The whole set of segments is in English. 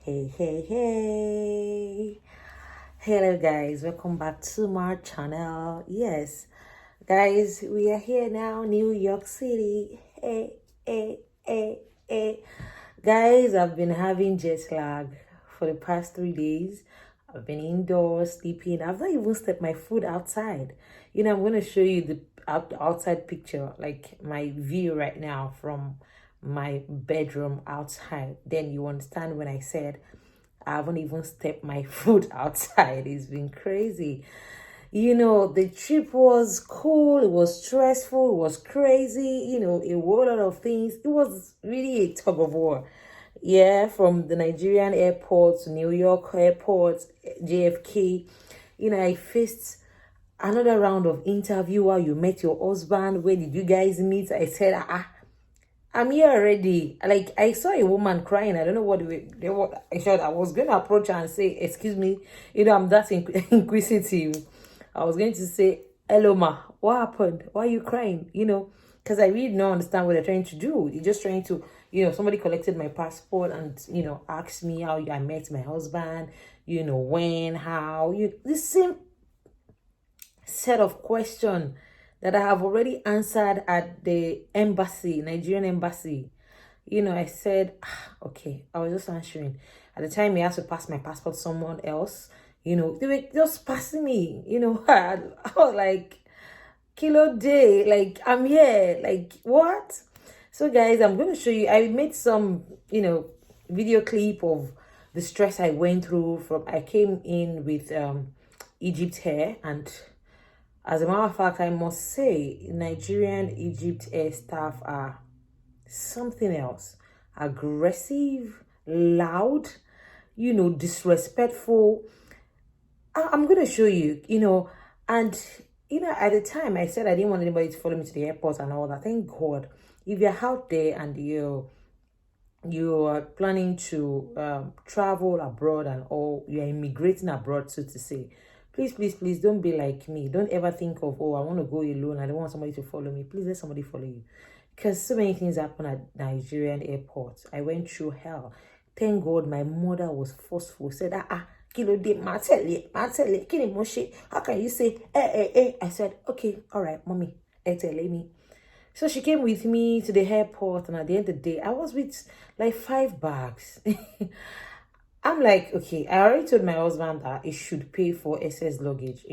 Hey, hey, hey. Hello, guys. Welcome back to my channel. Yes, guys, we are here now, New York City. Hey, hey, hey, hey. Guys, I've been having jet lag for the past 3 days. I've been indoors sleeping. I've not even stepped my foot outside. I'm going to show you the outside picture, like my view right now from my bedroom outside. Then you understand when I said I haven't even stepped my foot outside. It's been crazy. The trip was cool, it was stressful, it was crazy, a whole lot of things. It was really a tug of war. Yeah, from the Nigerian airport to New York airport, JFK. I faced another round of interview while you met your husband. Where did you guys meet? I said, I'm here already. Like, I saw a woman crying. I don't know what they were. I was going to approach her and say, excuse me, I'm that inquisitive. I was going to say, hello, ma, what happened? Why are you crying? Because I really don't understand what they're trying to do. You're just trying to, somebody collected my passport and, asked me how I met my husband, when, how, the same set of questions that I have already answered at the embassy, Nigerian embassy. I said, okay, I was just answering. At the time, he had to pass my passport to someone else. They were just passing me, I was like, kilo day, like, I'm here, like, what? So, guys, I'm going to show you, I made some, video clip of the stress I went through I came in with Egypt hair, and as a matter of fact, I must say, Nigerian Egypt air staff are something else. Aggressive, loud, disrespectful. I'm going to show you, and, at the time I said I didn't want anybody to follow me to the airport and all that. Thank God. If you're out there and you're planning to travel abroad and all, you're immigrating abroad, so to say, please don't be like me. Don't ever think of, oh, I want to go alone, I don't want somebody to follow me. Please let somebody follow you, because so many things happen at Nigerian airports. I went through hell. Thank God my mother was forceful, said, kilo de matele, kini moshi. How can you say I said, okay, all right, mommy, tell me. So she came with me to the airport, and at the end of the day, I was with like 5 bags. I'm like, okay, I already told my husband that he should pay for excess luggage,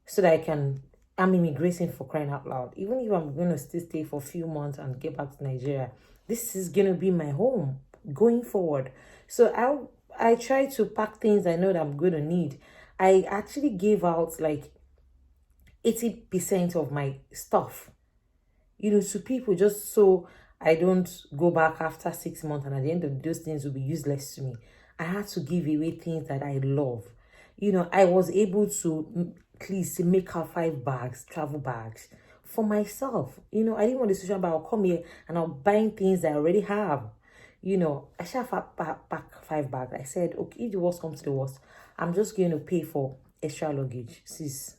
so that I'm immigrating, for crying out loud. Even if I'm going to still stay for a few months and get back to Nigeria, this is going to be my home going forward. So I try to pack things I know that I'm going to need. I actually gave out like 80% of my stuff, to people, just so I don't go back after 6 months and at the end of those things will be useless to me. I had to give away things that I love. I was able to at least make out 5 bags, travel bags, for myself. I didn't want the situation, but I'll come here and I'll buying things that I already have. I shall pack 5 bags. I said, okay, if the worst comes to the worst, I'm just going to pay for extra luggage. Sis.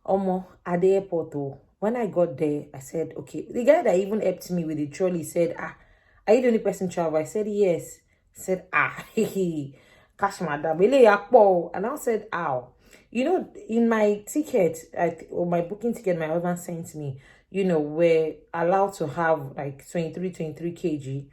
Omo, at the airport though, when I got there, I said, okay. The guy that even helped me with the trolley said, are you the only person travel? I said, yes. He said, cash madam, and I said, ow. In my ticket, or my booking ticket, my husband sent me, we're allowed to have like 23 kg.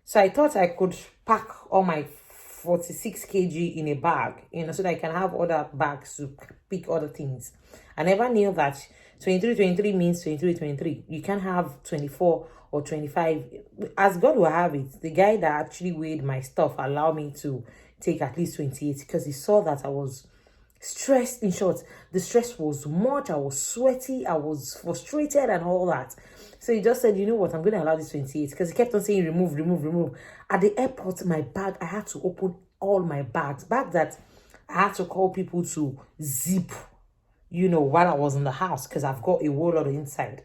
So I thought I could pack all my 46 kg in a bag, so that I can have other bags to pick other things. I never knew that 23 means 23. You can't have 24 or 25. As God will have it, the guy that actually weighed my stuff allowed me to take at least 28, because he saw that I was stressed. In short, the stress was much. I was sweaty, I was frustrated and all that. So he just said, you know what, I'm going to allow this 28, because he kept on saying remove. At the airport, my bag, I had to open all my bags that I had to call people to zip, while I was in the house, because I've got a whole lot of inside.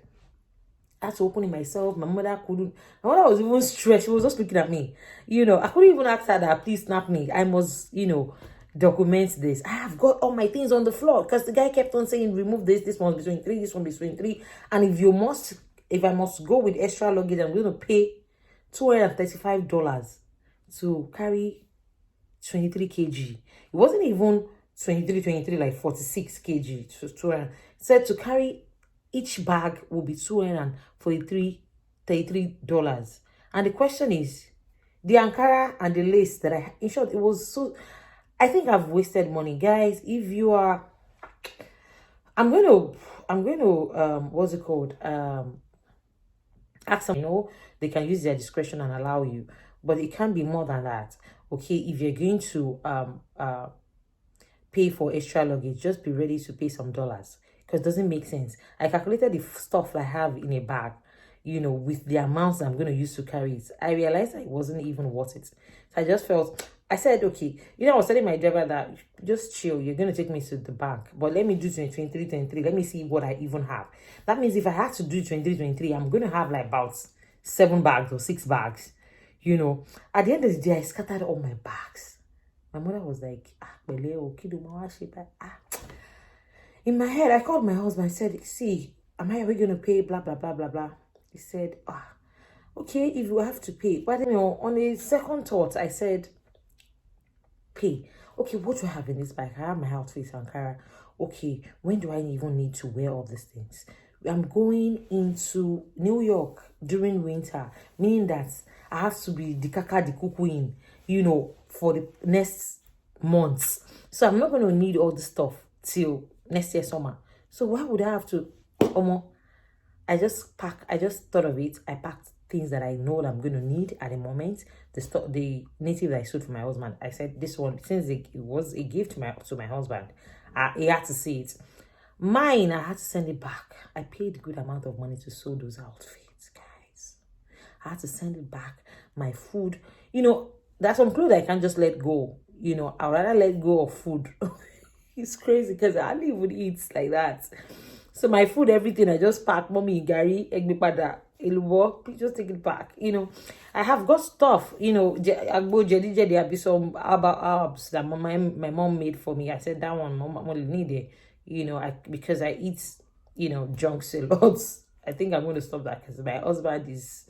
I had to open it myself. My mother couldn't. My mother was even stressed. She was just looking at me. I couldn't even ask her that, please snap me. I must, document this. I have got all my things on the floor, because the guy kept on saying, remove this one between 3, this one between 3. And if I must go with extra luggage, I'm going to pay $235 to carry 23 kg. It wasn't even 23, like 46 kg. So 200. Said to carry each bag will be $233. And the question is, the Ankara and the lace that in short, it was so, I think I've wasted money. Guys, if you are, I'm going to, what's it called? Ask them, they can use their discretion and allow you, but it can't be more than that. Okay, if you're going to pay for extra luggage, just be ready to pay some dollars, because it doesn't make sense. I calculated the stuff I have in a bag, with the amounts I'm going to use to carry it. I realized it wasn't even worth it. So I just felt, I said, okay, I was telling my driver that just chill, you're going to take me to the bank, but let me do 23. Let me see what I even have. That means if I had to do 23, I'm going to have like about 7 bags or 6 bags. At the end of the day, I scattered all my bags. My mother was like, in my head, I called my husband. I said, see, are we going to pay? Blah, blah, blah, blah, blah. He said, okay, if you have to pay. But, on a second thought, I said, pay. Okay, what do I have in this bag? I have my outfit, Ankara. Okay, when do I even need to wear all these things? I'm going into New York during winter, meaning that I have to be the kaka, the kukuin, for the next months. So I'm not going to need all this stuff till next year summer. So why would I have to? I just thought of it. I packed things that I know that I'm going to need at the moment. The native that I sold for my husband, I said this one, since it was a gift to my husband, he had to see it. Mine, I had to send it back. I paid a good amount of money to sew those outfits, guys. I had to send it back. My food, there's some clothes I can't just let go. I'd rather let go of food. It's crazy because I don't even eat like that. So my food, everything, I just pack. Mommy, Gary, Egbipada, Elubo, please just take it back. I have got stuff, Agbo, Jedi, there be some herbs that my mom made for me. I said that one, mom only need it. Because I eat, junks a lot. I think I'm going to stop that because my husband is,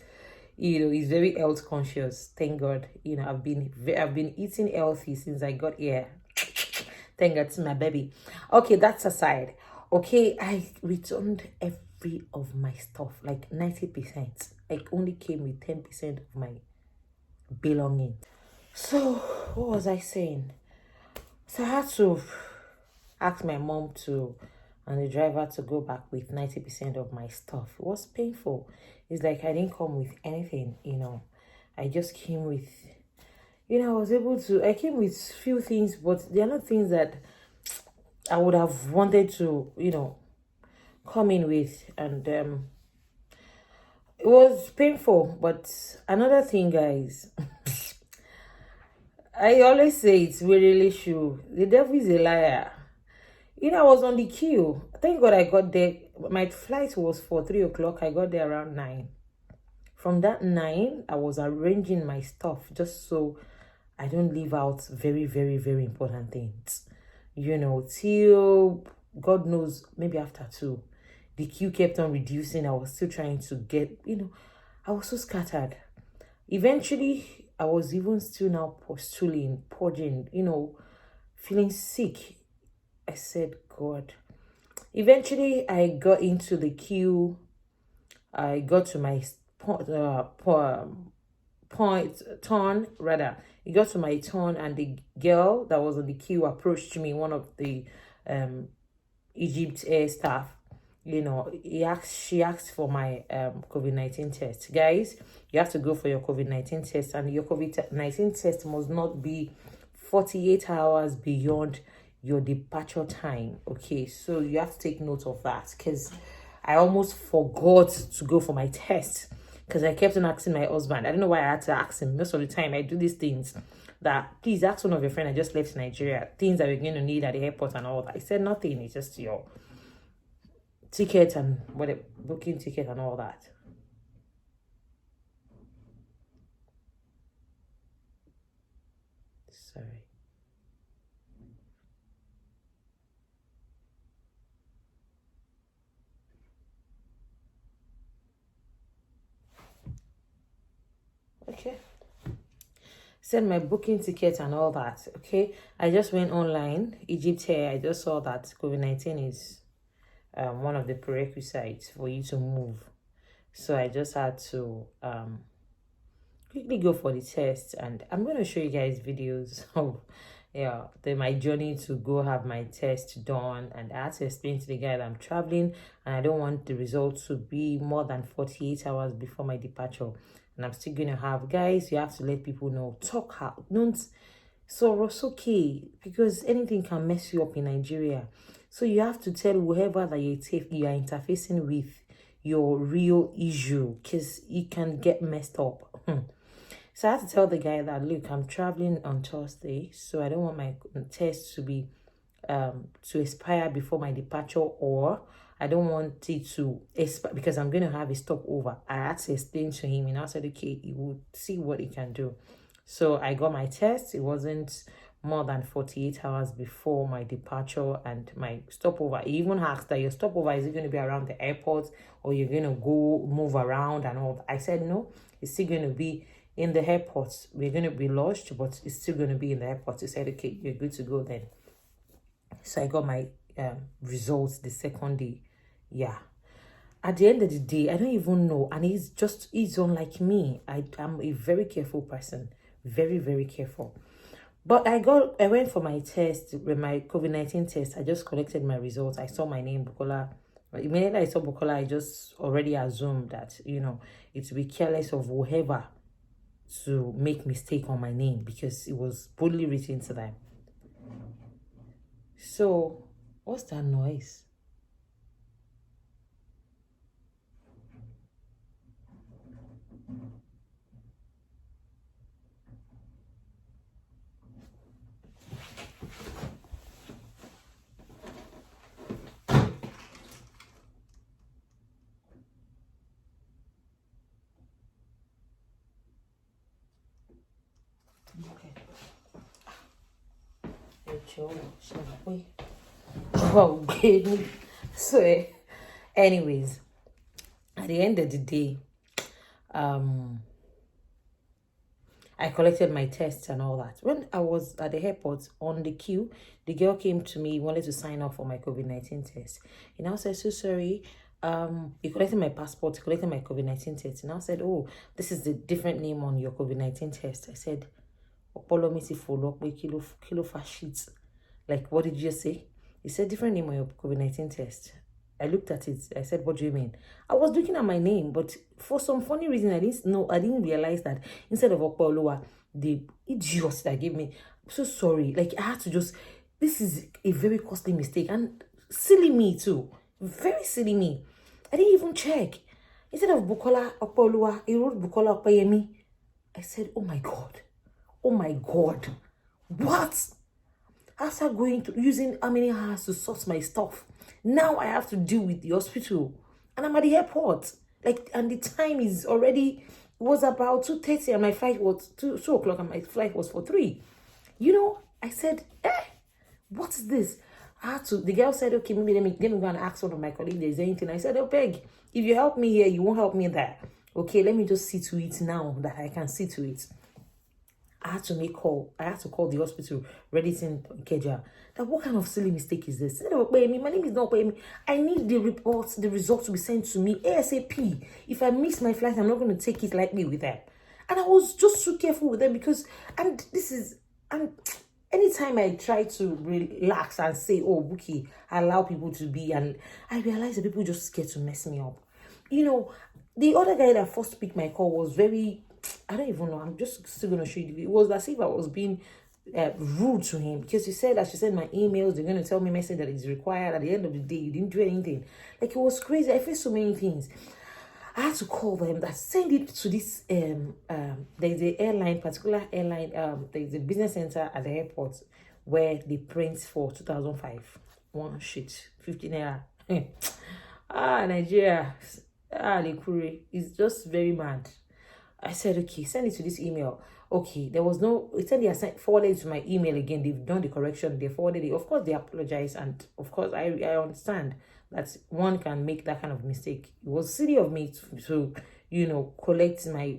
he's very health conscious. Thank God. I've been eating healthy since I got here. Thank God to my baby. Okay, that's aside. Okay, I returned every of my stuff, like 90%. I only came with 10% of my belonging. So, what was I saying? So I had to ask my mom and the driver to go back with 90% of my stuff. It was painful. It's like I didn't come with anything, I just came with, I came with few things, but they're not things that I would have wanted to, come in with. And it was painful. But another thing, guys, I always say it's really true. The devil is a liar. I was on the queue. Thank God I got there. My flight was for 3 o'clock. I got there around 9. From that 9, I was arranging my stuff just so I don't leave out very, very, very important things. Till God knows, maybe after 2, the queue kept on reducing. I was still trying to get, I was so scattered. Eventually, I was even still now purging, feeling sick. I said, God. Eventually, I got into the queue. I got to my turn, rather. It got to my turn, and the girl that was on the queue approached me, one of the Egypt Air staff. She asked for my COVID-19 test. Guys, you have to go for your COVID-19 test, and your COVID-19 test must not be 48 hours beyond your departure time. Okay, so you have to take note of that, because I almost forgot to go for my test because I kept on asking my husband. I don't know why I had to ask him. Most of the time I do these things that, please ask one of your friends. I just left Nigeria, things that we're going to need at the airport and all that. I said nothing. It's just your ticket and whatever, booking ticket and all that. Sorry. Okay. send my booking ticket and all that. Okay, I just went online, Egypt Air. I just saw that COVID-19 is one of the prerequisites for you to move. So I just had to quickly go for the test, and I'm going to show you guys videos of my journey to go have my test done. And I had to explain to the guy that I'm traveling and I don't want the results to be more than 48 hours before my departure. And I'm still going to have, guys, you have to let people know, talk out, don't so it's okay, because anything can mess you up in Nigeria. So you have to tell whoever that you are interfacing with your real issue, because it can get messed up. So I had to tell the guy that, look, I'm traveling on Thursday, so I don't want my test to be to expire before my departure, or I don't want it to expire because I'm going to have a stopover. I had to explain to him, and I said, okay, he would see what he can do. So I got my test. It wasn't more than 48 hours before my departure and my stopover. He even asked that your stopover, is it going to be around the airport or you're going to go move around and all that? I said, no, it's still going to be in the airport. We're going to be lodged, but it's still going to be in the airport. He said, okay, you're good to go then. So I got my results the second day. Yeah. At the end of the day, I don't even know. And he's unlike me. I'm a very careful person. Very, very careful. But I went for my test, my COVID-19 test. I just collected my results. I saw my name, Bukola. Immediately I saw Bukola, I just already assumed that, it would be careless of whoever to make mistake on my name, because it was boldly written to them. So, what's that noise? Okay. So, anyways, at the end of the day, I collected my tests and all that. When I was at the airport on the queue, the girl came to me, wanted to sign up for my COVID-19 test. And I said, so sorry, you collected my passport, you collected my COVID-19 test. And I said, oh, this is the different name on your COVID-19 test. I said, like, what did you say? He said, different name on your COVID-19 test. I looked at it. I said, what do you mean? I was looking at my name, but for some funny reason, I didn't realize that instead of Okpoluwa, the idiot that gave me, I'm so sorry. Like, I had to this is a very costly mistake, and silly me too. Very silly me. I didn't even check. Instead of Bukola Okpoluwa, he wrote Bukola Okpayemi. I said, oh my God. Oh my God. What? After using how many hours to sort my stuff, now I have to deal with the hospital, and I'm at the airport. And the time is already, it was about 2:30, and my flight was 2 o'clock, and my flight was for 3. I said, what is this? The girl said, okay, maybe let me go and ask one of my colleagues if there's anything. I said, oh, beg, if you help me here, you won't help me there. Okay, let me just see to it now that I can see to it. I had to call the hospital, Reddit Ikeja. That what kind of silly mistake is this? My name is not me. I need the results to be sent to me ASAP. If I miss my flight, I'm not going to take it lightly with them. And I was just so careful with them because, and anytime I try to relax and say, oh, Buki, I allow people to be, and I realize that people just scared to mess me up. The other guy that first picked my call was very, I don't even know. I'm just still going to show you. It was as if I was being rude to him, because he said, as she said, my emails, they're going to tell me message that it's required. At the end of the day, you didn't do anything. Like, it was crazy. I faced so many things. I had to call them that send it to this, there's a airline, particular airline, there's a business center at the airport where they print for 2005. One sheet, 15 naira. Nigeria. The courier is just very mad. I said, okay, send it to this email. Okay, there was no, it said they forwarded it to my email again. They've done the correction. They forwarded it. Of course, they apologize. And of course, I understand that one can make that kind of mistake. It was silly of me to collect my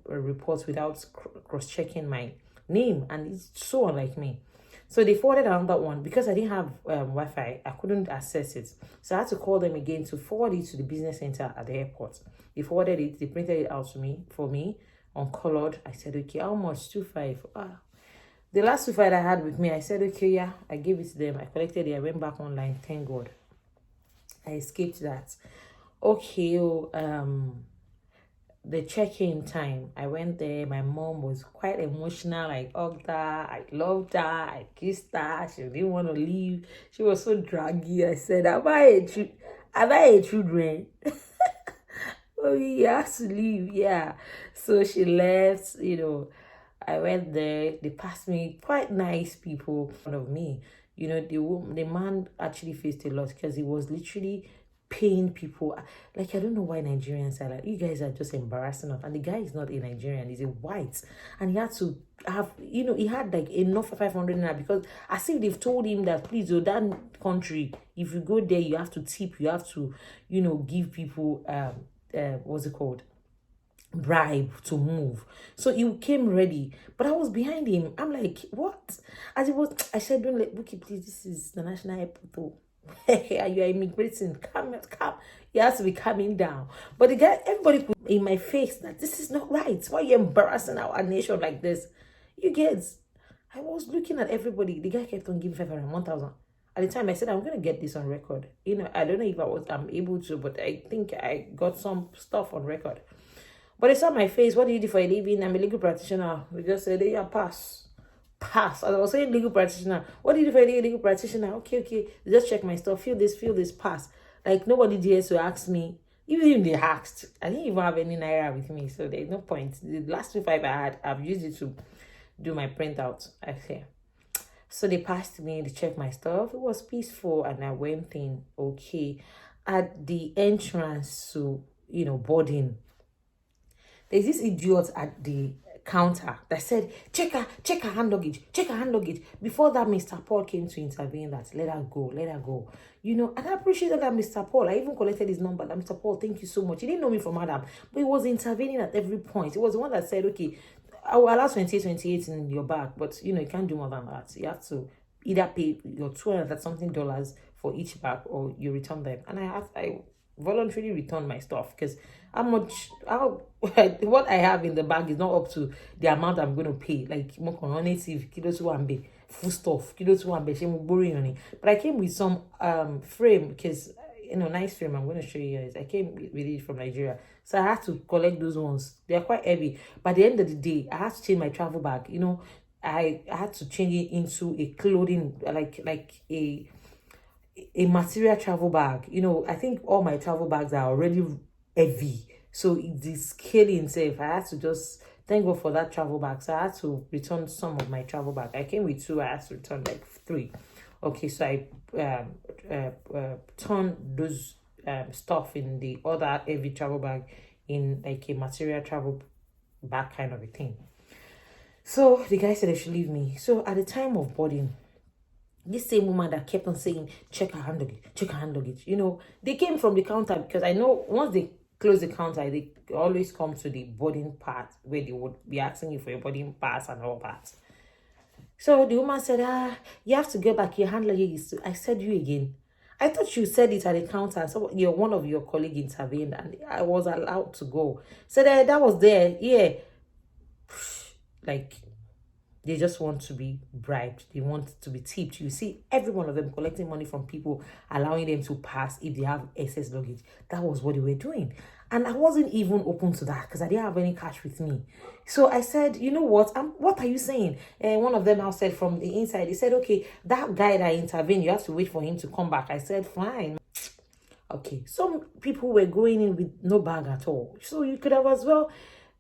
reports without cross-checking my name, and it's so unlike me. So they forwarded another one because I didn't have Wi-Fi. I couldn't access it. So I had to call them again to forward it to the business center at the airport. They forwarded it. They printed it out for me on colored. I said, okay, how much? 2.5. The last 2.5 I had with me, I said, okay, yeah. I gave it to them. I collected it. I went back online. Thank God. I escaped that. Okay, the check-in time, I went there. My mom was quite emotional. I hugged her, I loved her, I kissed her. She didn't want to leave. She was so draggy. I said, am I a children? Oh, you have to leave. Yeah. So she left. I went there. They passed me, quite nice people in front of me. The man actually faced a lot because he was literally paying people. Like, I don't know why Nigerians are like, you guys are just embarrassing us. And the guy is not a Nigerian, he's a white. And he had to have, he had like enough for 500 naira, because as if they've told him that, please, that country, if you go there, you have to tip, you have to, give people, what's it called? Bribe to move. So he came ready, but I was behind him. I'm like, what? As it was, I said, don't let Bookie, please, this is the national airport. You are immigrating. Come. He has to be coming down. But the guy, everybody put in my face that this is not right. Why are you embarrassing our nation like this? You guys, I was looking at everybody. The guy kept on giving 500, 1,000. At the time, I said, I'm going to get this on record. I don't know if I'm able to, but I think I got some stuff on record. But they saw my face. What do you do for a living? I'm a legal practitioner. We just said, yeah, pass. As I was saying, legal practitioner. What do you do for a legal practitioner? Okay. Just check my stuff. Fill this, pass. Like, nobody dares to ask me. Even if they asked, I didn't even have any naira with me. So there's no point. The last 2.5 I had, I've used it to do my printout. Okay. So they passed me, they checked my stuff. It was peaceful, and I went in. Okay. At the entrance to, boarding, there's this idiot at the counter that said, check her hand luggage. Before that, Mr. Paul came to intervene, that let her go. And I appreciated that Mr. Paul. I even collected his number. That Mr. Paul, thank you so much. He didn't know me from Adam, but he was intervening at every point. He was the one that said, okay, I will allow 28 in your bag, but you can't do more than that. You have to either pay your $200 something for each bag, or you return them. And I voluntarily returned my stuff, because what I have in the bag is not up to the amount I'm going to pay. Like, full stuff, but I came with some frame, because nice frame. I'm going to show you guys. I came with it from Nigeria, so I had to collect those ones. They are quite heavy. By the end of the day, I had to change my travel bag. I had to change it into a clothing, like a material travel bag. I think all my travel bags are already heavy, so the scaling itself, I had to just thank God for that travel bag. So I had to return some of my travel bag. I came with 2, I had to return like 3. Okay, so I turned those stuff in the other heavy travel bag in like a material travel bag kind of a thing. So the guy said I should leave me. So at the time of boarding, this same woman that kept on saying, check her hand luggage. They came from the counter, because I know once they close the counter, they always come to the boarding part where they would be asking you for your boarding pass and all that. So the woman said, you have to get back your hand luggage. I said, you again. I thought you said it at the counter. So one of your colleagues intervened, and I was allowed to go. So that was there. Yeah. Like, they just want to be bribed. They want to be tipped. You see every one of them collecting money from people, allowing them to pass if they have excess luggage. That was what they were doing. And I wasn't even open to that, because I didn't have any cash with me. So I said, you know what? What are you saying? And one of them now said from the inside, he said, okay, that guy that intervened, you have to wait for him to come back. I said, fine. Okay. Some people were going in with no bag at all. So you could have as well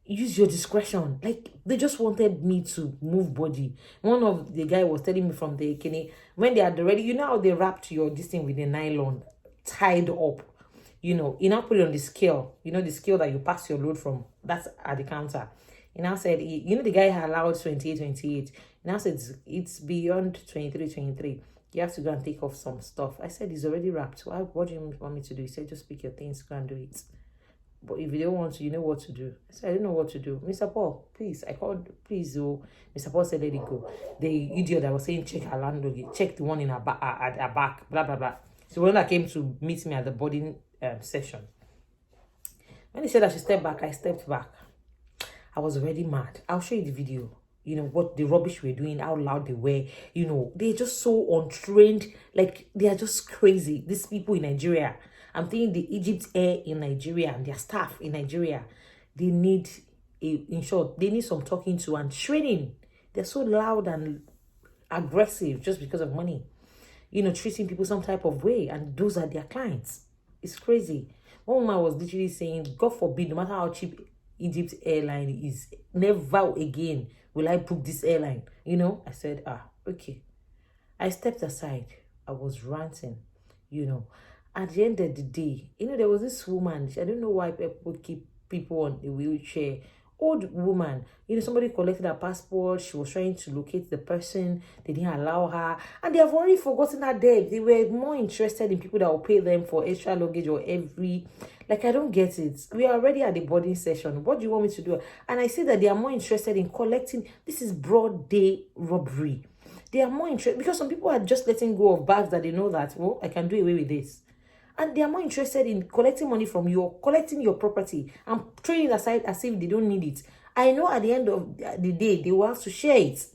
use your discretion. Like, they just wanted me to move body. One of the guy was telling me from the Kene, when they had already, how they wrapped your this thing with a nylon, tied up. You now put it on the scale. The scale that you pass your load from. That's at the counter. He now said, the guy had allowed 28. He now said, it's beyond 23. You have to go and take off some stuff. I said, it's already wrapped. What do you want me to do? He said, just pick your things, go and do it. But if you don't want to, you know what to do. I said, I don't know what to do. Mr. Paul, please, I called, please, oh. Mr. Paul said, let it go. The idiot that was saying, check her land luggage, check the one in her, at her back, blah, blah, blah. So when I came to meet me at the boarding session, when he said I should step back, I stepped back. I was already mad. I'll show you the video. You know, what the rubbish we're doing, how loud they were. You know, they're just so untrained. Like, they are just crazy. These people in Nigeria. I'm thinking the Egypt Air in Nigeria and their staff in Nigeria, they need, in short, they need some talking to and training. They're so loud and aggressive just because of money. You know, treating people some type of way. And those are their clients. It's crazy. One woman was literally saying, God forbid, no matter how cheap Egypt airline is, never again will I book this airline. You know, I said, okay. I stepped aside. I was ranting, you know. At the end of the day, you know, there was this woman. I don't know why people keep people on a wheelchair. Old woman, you know, somebody collected her passport. She was trying to locate the person. They didn't allow her. And they have already forgotten her debt. They were more interested in people that will pay them for extra luggage or every... Like, I don't get it. We are already at the boarding session. What do you want me to do? And I see that they are more interested in collecting. This is broad day robbery. They are more interested because some people are just letting go of bags that they know that, well, I can do away with this. And they are more interested in collecting money from you, or collecting your property and throwing it aside as if they don't need it. I know at the end of the day, they will have to share it.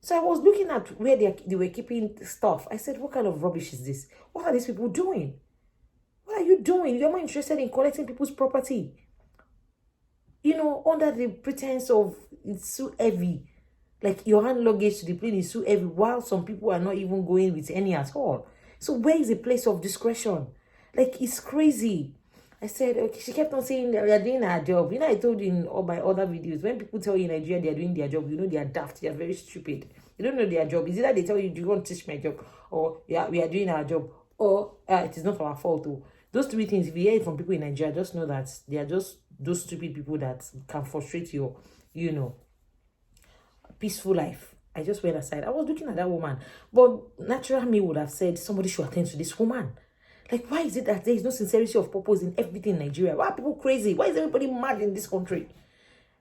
So I was looking at where they were keeping stuff. I said, what kind of rubbish is this? What are these people doing? What are you doing? You're more interested in collecting people's property. You know, under the pretense of it's so heavy. Like, your hand luggage to the plane is so heavy, while some people are not even going with any at all. So where is the place of discretion? Like, it's crazy. I said, okay, she kept on saying we are doing our job. You know, I told you in all my other videos, when people tell you in Nigeria they are doing their job, you know they are daft, they are very stupid. You don't know their job. Is it that they tell you, do you want to teach my job? Or, yeah, we are doing our job. Or, it is not our fault. Though. Those three things, if you hear it from people in Nigeria, just know that they are just those stupid people that can frustrate your, you know, peaceful life. I just went aside. I was looking at that woman. But natural me would have said, somebody should attend to this woman. Like, why is it that there is no sincerity of purpose in everything in Nigeria? Why are people crazy? Why is everybody mad in this country?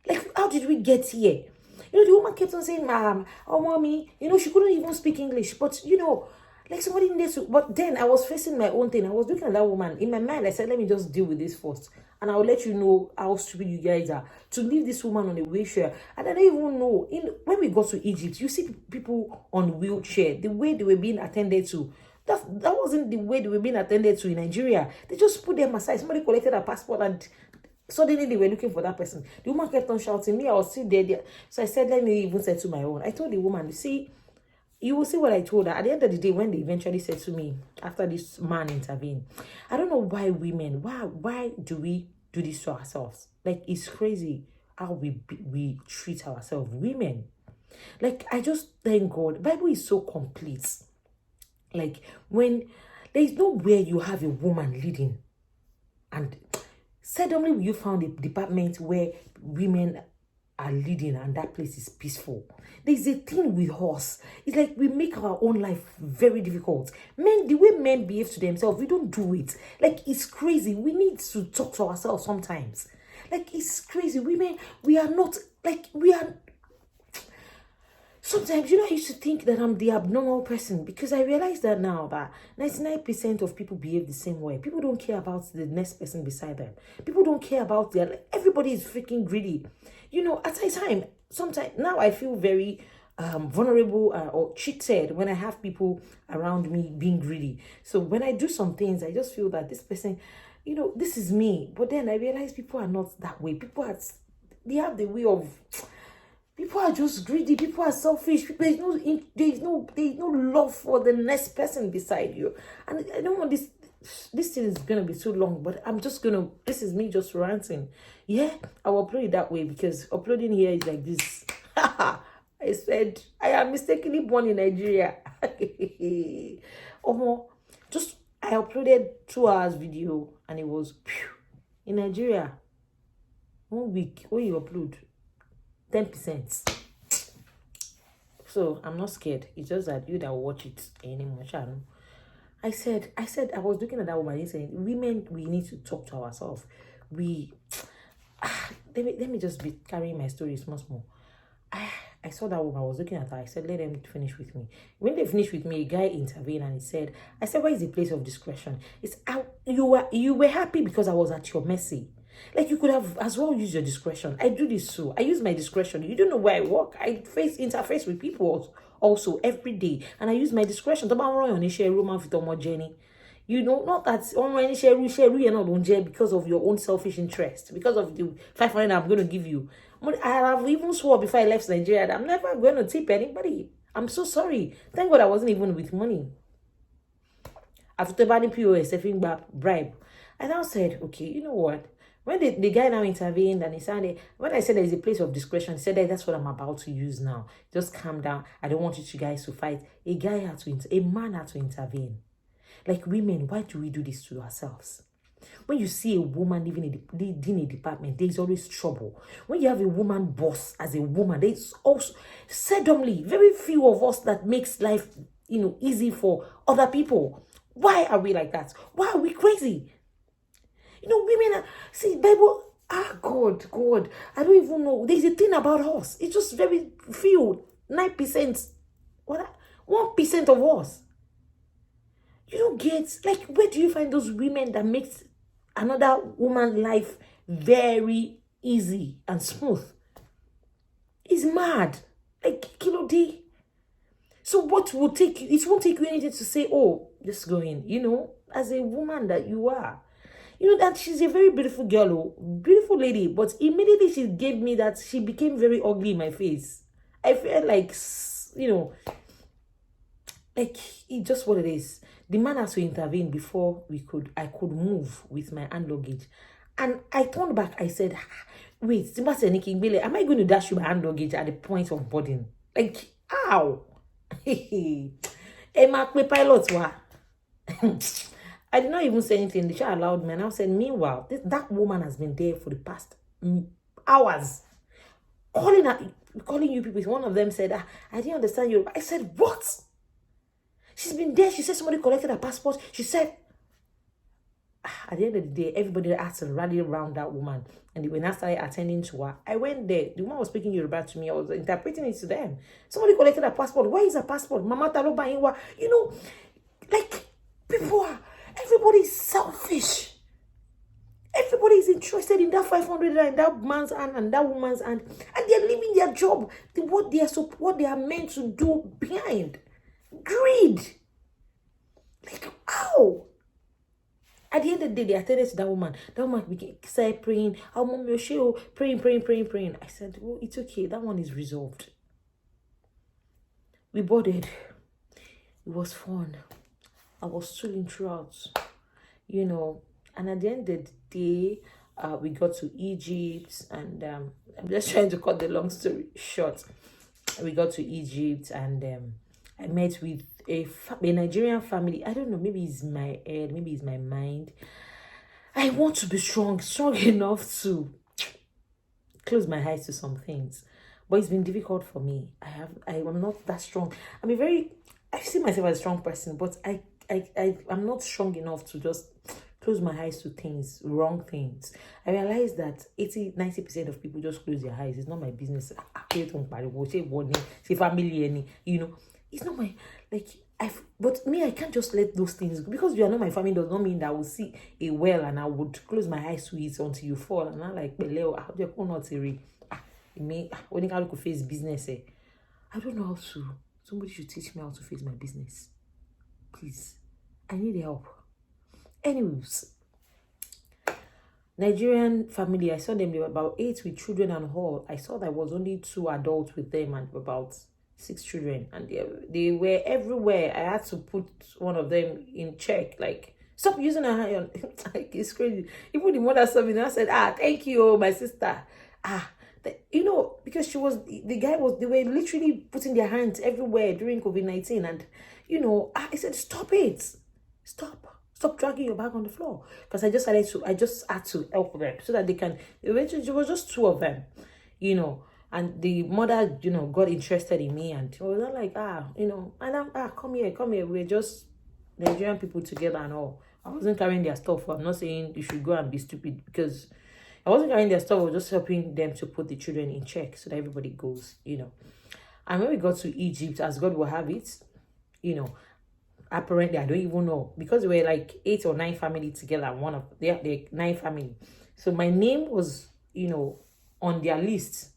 Like, how did we get here? You know, the woman kept on saying, oh, mommy, you know, she couldn't even speak English. But, you know, like somebody needs to... But then I was facing my own thing. I was looking at that woman. In my mind, I said, let me just deal with this first. And I'll let you know how stupid you guys are. To leave this woman on a wheelchair. And I don't even know. When we got to Egypt, you see people on wheelchair. The way they were being attended to. That wasn't the way they were being attended to in Nigeria. They just put them aside. Somebody collected a passport and suddenly they were looking for that person. The woman kept on shouting. Me, I was still there. So I said, let me even say to my own. I told the woman, see, you will see what I told her. At the end of the day, when they eventually said to me, after this man intervened, I don't know why women, why do we do this to ourselves? Like, it's crazy how we treat ourselves. Women. Like, I just thank God. The Bible is so complete. Like, when there is nowhere you have a woman leading, and suddenly you found a department where women are leading and that place is peaceful. There's a thing with us. It's like we make our own life very difficult. Men, the way men behave to themselves, we don't do it. Like, it's crazy. We need to talk to ourselves sometimes. Like, it's crazy. Women, we are not, like, we are... Sometimes, you know, I used to think that I'm the abnormal person because I realize that now that 99% of people behave the same way. People don't care about the next person beside them. People don't care about their... Like, everybody is freaking greedy. You know, at a time, sometimes, now I feel very vulnerable or cheated when I have people around me being greedy. So when I do some things, I just feel that this person, you know, this is me. But then I realize people are not that way. People are... They have the way of... People are just greedy. People are selfish. There's no love for the next person beside you. And I don't want this. This thing is gonna be too long, but I'm just gonna. This is me just ranting. Yeah, I'll upload it that way because uploading here is like this. I said I am mistakenly born in Nigeria. Just I uploaded 2 hours video and it was in Nigeria. 1 week. When you upload. 10%. So I'm not scared. It's just that you that will watch it anymore. I said I was looking at that woman and saying, women, we need to talk to ourselves. let me just be carrying my story small. I saw that woman. I was looking at her. I said, let them finish with me. When they finished with me, a guy intervened and he said, I said, where is the place of discretion? You were happy because I was at your mercy. Like, you could have as well used your discretion. I do this too. I use my discretion. You don't know where I work. I interface with people also every day. And I use my discretion. You know, not that you're not on because of your own selfish interest, because of the 500 I'm going to give you. I have even swore before I left Nigeria that I'm never going to tip anybody. I'm so sorry. Thank God I wasn't even with money. After banning POS, I think bribe. I now said, okay, you know what? When the guy now intervened and he said, when I said there is a place of discretion, he said that's what I'm about to use now. Just calm down. I don't want you two guys to fight. A man had to intervene. Like, women, why do we do this to ourselves? When you see a woman leading a department, there's always trouble. When you have a woman boss as a woman, there's also, seldomly, very few of us that makes life, easy for other people. Why are we like that? Why are we crazy? Women see, Bible, God, I don't even know. There's a thing about us. It's just very few, 9%, 1% of us. You don't get, like, where do you find those women that makes another woman's life very easy and smooth? It's mad. Like, Kilo D. So what will take you? It won't take you anything to say, oh, just go in, as a woman that you are. That she's a very beautiful girl, beautiful lady. But immediately she gave me that, she became very ugly in my face. I felt like, like, it's just what it is. The man has to intervene before I could move with my hand luggage. And I turned back. I said, wait, am I going to dash you my hand luggage at the point of boarding? Like, ow. Pilot. I did not even say anything. The child allowed me. And I said, meanwhile, that woman has been there for the past hours. Calling you people. One of them said, I didn't understand you. I said, what? She's been there. She said somebody collected her passport. She said, at the end of the day, everybody had to rally around that woman. And when I started attending to her, I went there. The woman was speaking Yoruba to me. I was interpreting it to them. Somebody collected her passport. Where is her passport? Mama Taloba Inwa. Like, everybody is selfish. Everybody is interested in that 500 in that man's hand and that woman's hand. And they're leaving their job. What they are meant to do behind. Greed. Like, ow. At the end of the day, they attended to that woman. That woman started praying. Praying. I said, well, it's okay. That one is resolved. We boarded. It was fun. I was chilling throughout, And at the end of the day, we got to Egypt. And I'm just trying to cut the long story short. We got to Egypt and I met with a Nigerian family. I don't know, maybe it's my head, maybe it's my mind. I want to be strong enough to close my eyes to some things. But it's been difficult for me. I'm not that strong. I see myself as a strong person, but I'm not strong enough to just close my eyes to things, wrong things. I realize that 80-90% of people just close their eyes. It's not my business. It's not my, but me, I can't just let those things, because you are not my family does not mean that I will see a well and I would close my eyes to it until you fall. And I'm like, when you could face business, I don't know how to. Somebody should teach me how to face my business. Please. I need help. Anyways, Nigerian family, I saw them, they were about 8 with children and all. I saw there was only 2 adults with them and about 6 children. And they were everywhere. I had to put one of them in check. Like, stop using a iron. Like, it's crazy. Even the mother saw me and I said, thank you, my sister. Because they were literally putting their hands everywhere during COVID-19. And, I said, stop it. Stop dragging your bag on the floor. Because I just had to help them so that they can, it was just 2 of them, And the mother, got interested in me and was not like, and I'm, come here. We're just Nigerian people together and all. I wasn't carrying their stuff. I'm not saying you should go and be stupid, because I wasn't carrying their stuff. I was just helping them to put the children in check so that everybody goes, And when we got to Egypt, as God will have it, apparently, I don't even know, because we were like 8 or 9 family together. One of the 9 family. So my name was, on their list,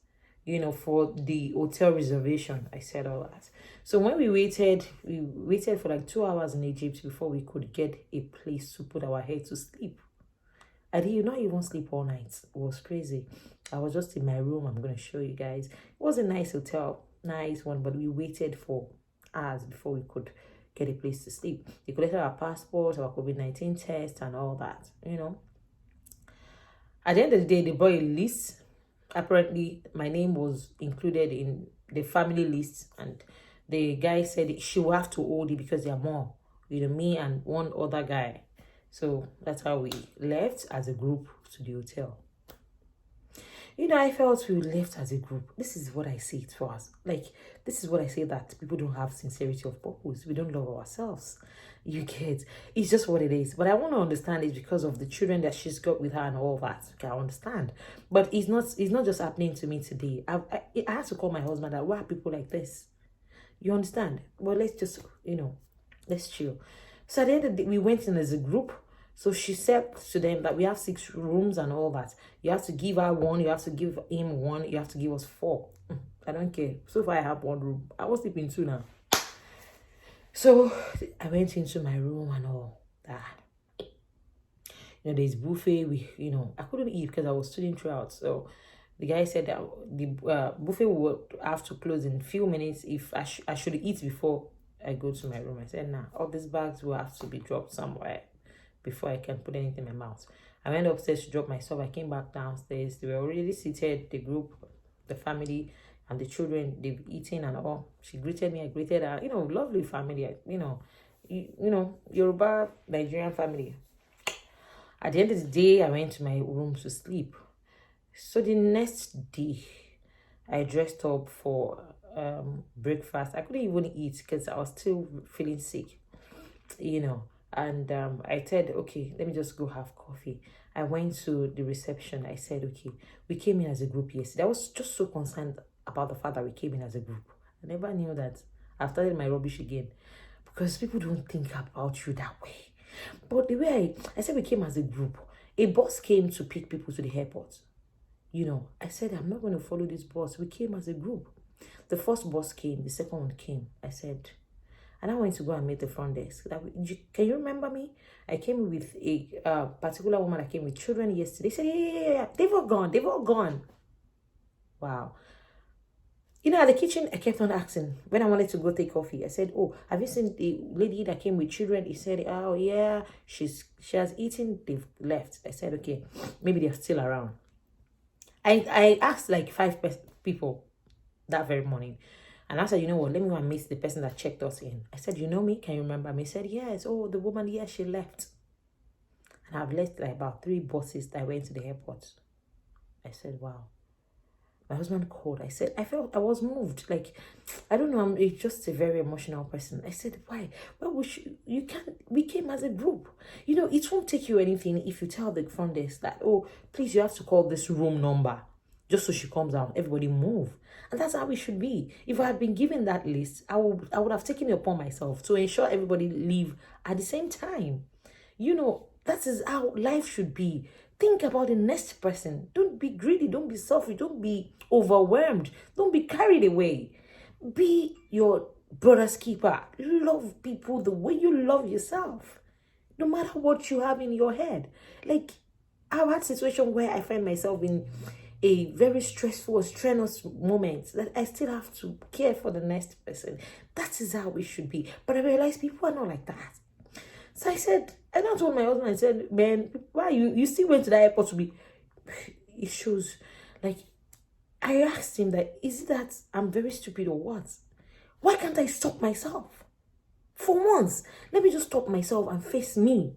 for the hotel reservation. I said all that. So when we waited for like 2 hours in Egypt before we could get a place to put our head to sleep. I did not even sleep all night. It was crazy. I was just in my room. I'm going to show you guys. It was a nice hotel, nice one, but we waited for hours before we could get a place to sleep. They collected our passports, our COVID-19 test, and all that, At the end of the day, they brought a list. Apparently, my name was included in the family list, and the guy said she will have to hold it because they are more, me and one other guy. So that's how we left as a group to the hotel. I felt we left as a group. This is what I say to us. This is what I say, that people don't have sincerity of purpose. We don't love ourselves. You get, it's just what it is. But I want to understand it's because of the children that she's got with her and all that. Okay, I understand. But it's not just happening to me today. I had to call my husband that, why are people like this? You understand? Well, let's just, let's chill. So at the end of the day, we went in as a group. So she said to them that we have 6 rooms and all that. You have to give her 1. You have to give him 1. You have to give us 4. I don't care. So far, I have 1 room. I was sleeping 2 now. So I went into my room and all that. There's buffet. I couldn't eat because I was studying throughout. So the guy said that the buffet would have to close in a few minutes. If I should eat before I go to my room. I said, nah, all these bags will have to be dropped somewhere before I can put anything in my mouth. I went upstairs to drop my stuff. I came back downstairs. They were already seated, the group, the family, and the children. They've eaten and all. She greeted me. I greeted her. Lovely family. Yoruba, Nigerian family. At the end of the day, I went to my room to sleep. So the next day, I dressed up for breakfast. I couldn't even eat because I was still feeling sick, And I said, okay, let me just go have coffee. I went to the reception. I said, okay, we came in as a group yesterday. I was just so concerned about the fact that we came in as a group. I never knew that. I've started my rubbish again. Because people don't think about you that way. But the way I said we came as a group. A bus came to pick people to the airport. I said, I'm not going to follow this bus. We came as a group. The first bus came. The second one came. I said... And I went to go and meet the front desk. Can you remember me? I came with a particular woman that came with children yesterday. They said, yeah. They've all gone. Wow. At the kitchen, I kept on asking. When I wanted to go take coffee, I said, oh, have you seen the lady that came with children? He said, oh, yeah, she has eaten. They've left. I said, okay, maybe they're still around. I asked like 5 people that very morning. And I said, you know what, let me go and meet the person that checked us in. I said, you know me? Can you remember me? He said, yes. Oh, the woman, yes, she left. And I've left like about 3 buses that went to the airport. I said, wow. My husband called. I said, I was moved. I don't know, I'm just a very emotional person. I said, why? Well, we came as a group. It won't take you anything if you tell the front desk that, oh, please, you have to call this room number. Just so she comes out, everybody move. And that's how it should be. If I had been given that list, I would have taken it upon myself to ensure everybody leave at the same time. That is how life should be. Think about the next person. Don't be greedy. Don't be selfish. Don't be overwhelmed. Don't be carried away. Be your brother's keeper. Love people the way you love yourself. No matter what you have in your head. I've had situations where I find myself in a very stressful, strenuous moment that I still have to care for the next person. That is how it should be. But I realized people are not like that. So I said, and I told my husband, I said, man, why you still went to the airport to be? It shows, I asked him that, is it that I'm very stupid or what? Why can't I stop myself? For once, let me just stop myself and face me.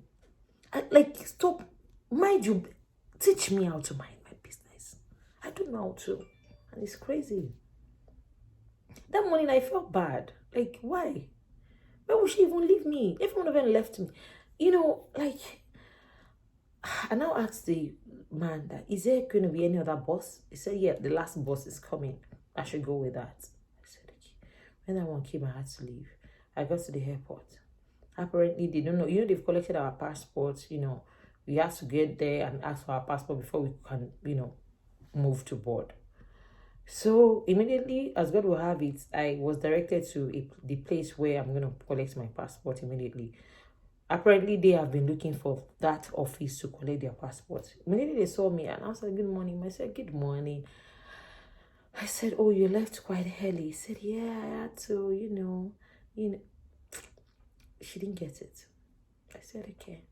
Stop, mind you, teach me how to mind my business. I don't know how to, and it's crazy. That morning I felt bad. Why? Why would she even leave me? Every one of them left me. like, I now asked the man that, is there going to be any other bus? He said, yeah, the last bus is coming. I should go with that. I said, okay. When that one came, I had to leave. I got to the airport. Apparently, they don't know. They've collected our passports. We have to get there and ask for our passport before we can, move to board. So immediately, as God will have it, I was directed to the place where I'm going to collect my passport immediately. Apparently, they have been looking for that office to collect their passport. Immediately, they saw me and I said, good morning. I said, good morning. I said, oh, you left quite early. He said, yeah, I had to, She didn't get it. I said, okay.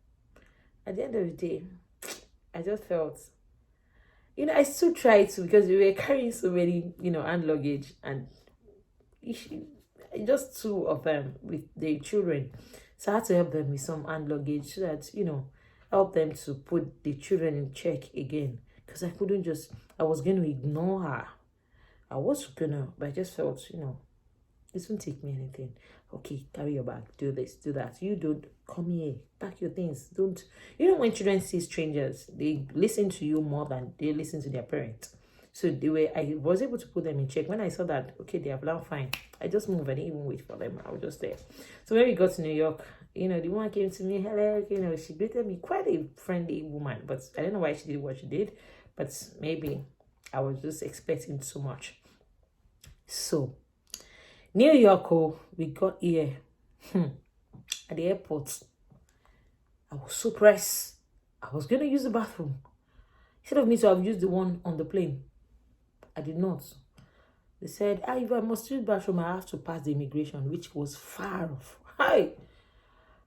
At the end of the day, I just felt, I still tried to, because we were carrying so many, hand luggage, and just two of them with their children. So I had to help them with some hand luggage so that, help them to put the children in check again. Because I was going to ignore her. I was gonna, but I just felt, this won't take me anything. Okay, carry your bag, do this, do that. You don't come here, pack your things. Don't, when children see strangers, they listen to you more than they listen to their parents. So I was able to put them in check. When I saw that, okay, they have learned fine, I just moved. I didn't even wait for them. I was just there. So when we got to New York, the woman came to me, hello, she greeted me, quite a friendly woman, but I don't know why she did what she did, but maybe I was just expecting too much. So, New York, we got here at the airport. I was so pressed. I was going to use the bathroom. Instead of me to have used the one on the plane, I did not. They said, if I must use the bathroom, I have to pass the immigration, which was far off. Hi.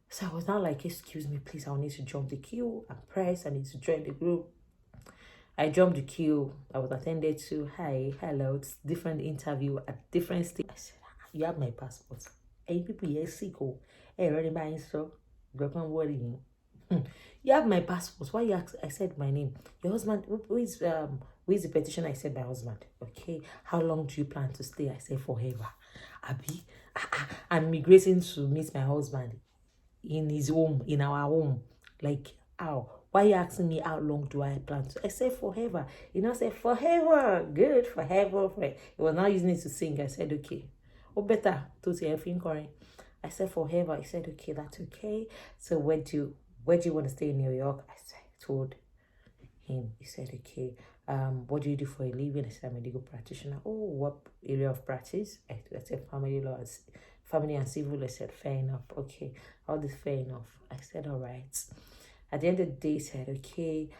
So I was now like, excuse me, please, I need to jump the queue and press. I need to join the group. I jumped the queue. I was attended to. Hi, hello. It's different interview at different stages. I said, you have my passport. Hey, people, yes, sick. Hey, ready by so. You have my passport. Why you ask? I said my name. Your husband. Who is the petition? I said my husband. Okay. How long do you plan to stay? I said forever. Abi, I'm migrating to meet my husband in his home, in our home. Like, how? Why are you asking me how long do I plan to? I said forever. I said forever. Good, forever. He was now using it to sing. I said, okay. Or better, to say everything. I said forever. He said, okay, that's okay. So where do you want to stay in New York? I told him. He said, okay. What do you do for a living? I said, I'm a legal practitioner. Oh, what area of practice? I said family law, family and civil. I said, fair enough. Okay, all this fair enough. I said, all right. At the end of the day, he said, okay,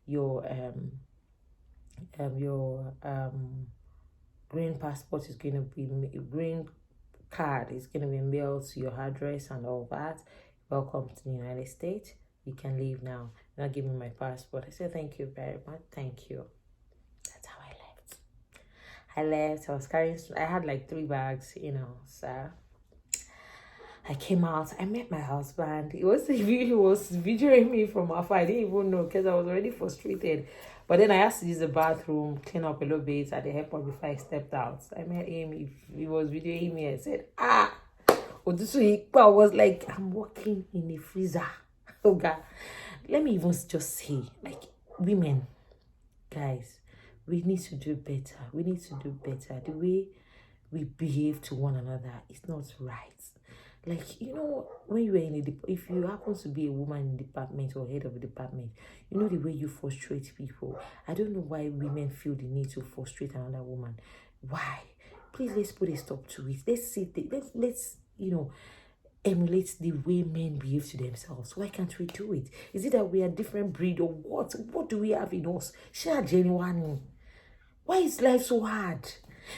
your green passport is going to be, green card is going to be mailed to your address and all that. Welcome to the United States. You can leave now. Now give me my passport. I said, thank you very much. Thank you. That's how I left. I was carrying, I had like 3 bags, so I came out. I met my husband. He was videoing me from afar. I didn't even know because I was already frustrated. But then I had to use the bathroom, clean up a little bit at the airport before I stepped out. I met him. He was videoing me. I said, I was like, I'm working in the freezer. Oh God. Let me even just say, like, women, guys, we need to do better. We need to do better. The way we behave to one another is not right. Like, when you are if you happen to be a woman in the department or head of a department, the way you frustrate people. I don't know why women feel the need to frustrate another woman. Why? Please, let's put a stop to it. Let's see. Let's emulate the way men behave to themselves. Why can't we do it? Is it that we are different breed or what? What do we have in us? Share genuine. Why is life so hard?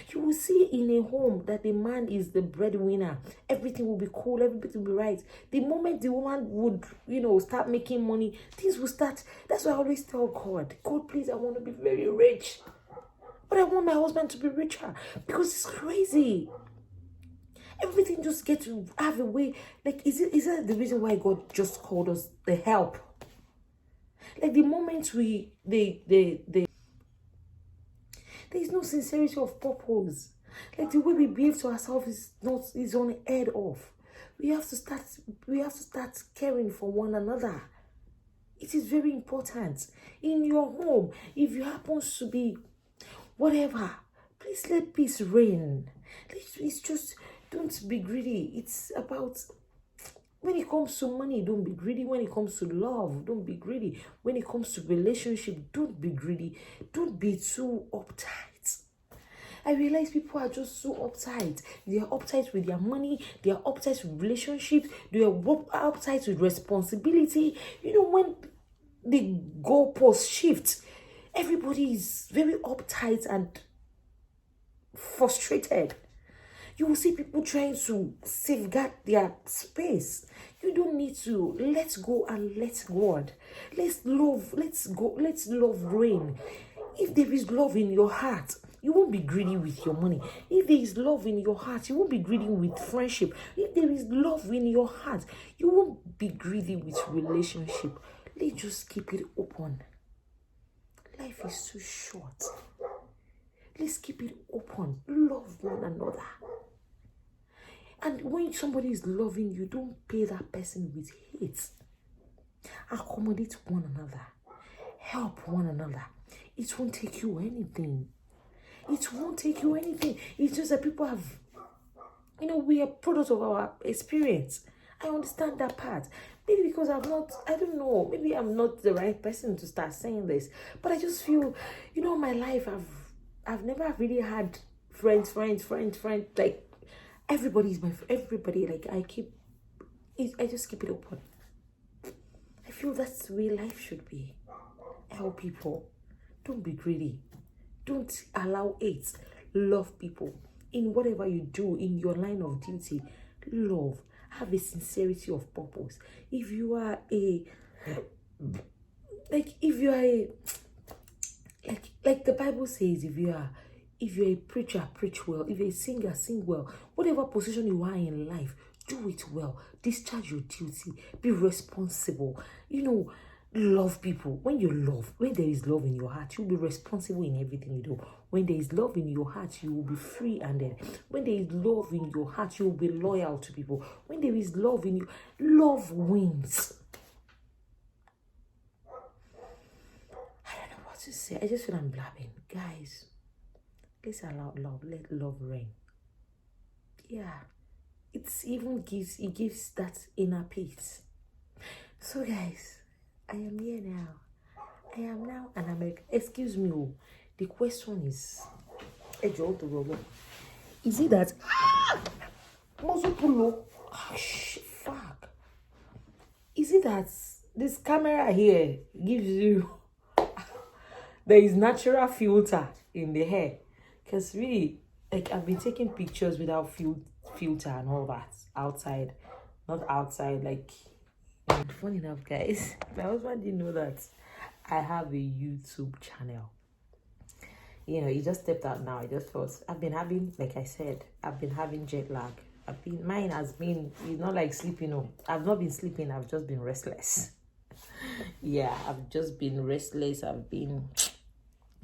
You will see in a home that the man is the breadwinner. Everything will be cool. Everything will be right. The moment the woman would, start making money, things will start. That's why I always tell God, God, please, I want to be very rich. But I want my husband to be richer because it's crazy. Everything just gets to have a way. Like, is that the reason why God just called us the help? Like, the moment there is no sincerity of purpose. Like, the way we behave to ourselves is on the head off. we have to start caring for one another. It is very important. In your home, if you happen to be whatever, please let peace reign. It's just, don't be greedy. It's about, when it comes to money, don't be greedy. When it comes to love, don't be greedy. When it comes to relationship, don't be greedy. Don't be too uptight. I realize people are just so uptight. They are uptight with their money. They are uptight with relationships. They are uptight with responsibility. You know, when the goalpost shift, everybody is very uptight and frustrated. You will see people trying to safeguard their space. You don't need to. Let go and let God. Let's love. Let's go. Let's love reign. If there is love in your heart, you won't be greedy with your money. If there is love in your heart, you won't be greedy with friendship. If there is love in your heart, you won't be greedy with relationship. Let's just keep it open. Life is too short. Let's keep it open. Love one another. And when somebody is loving you, don't pay that person with hate. Accommodate one another. Help one another. It won't take you anything. It won't take you anything. It's just that people have, we are products of our experience. I understand that part. Maybe because I don't know, maybe I'm not the right person to start saying this. But I just feel, my life, I've never really had friends. Like, everybody is my friend. Everybody, like, I just keep it open. I feel that's the way life should be. Help people. Don't be greedy. Don't allow hate. Love people. In whatever you do, in your line of duty, love. Have a sincerity of purpose. If you are like the Bible says, if you're a preacher, preach well. If you're a singer, sing well. Whatever position you are in life, do it well. Discharge your duty. Be responsible. Love people. When there is love in your heart, you'll be responsible in everything you do. When there is love in your heart, you will be free-handed. When there is love in your heart, you will be loyal to people. When there is love in you, love wins. I don't know what to say. I just feel I'm blabbing. Guys, let's allow love. Let love reign. Yeah. It gives that inner peace. So guys, I am here now. I am now an American. Excuse me. The question is, is it that fuck? Is it that this camera here gives you there is natural filter in the hair? Because really, like, I've been taking pictures without filter and all that outside, not outside, like. Funny enough, guys, my husband didn't know that I have a YouTube channel. He just stepped out now. I just thought, I've been having, like I said, I've been having jet lag. Mine has been, it's not like sleeping. I've not been sleeping. I've just been restless. Yeah, I've just been restless. I've been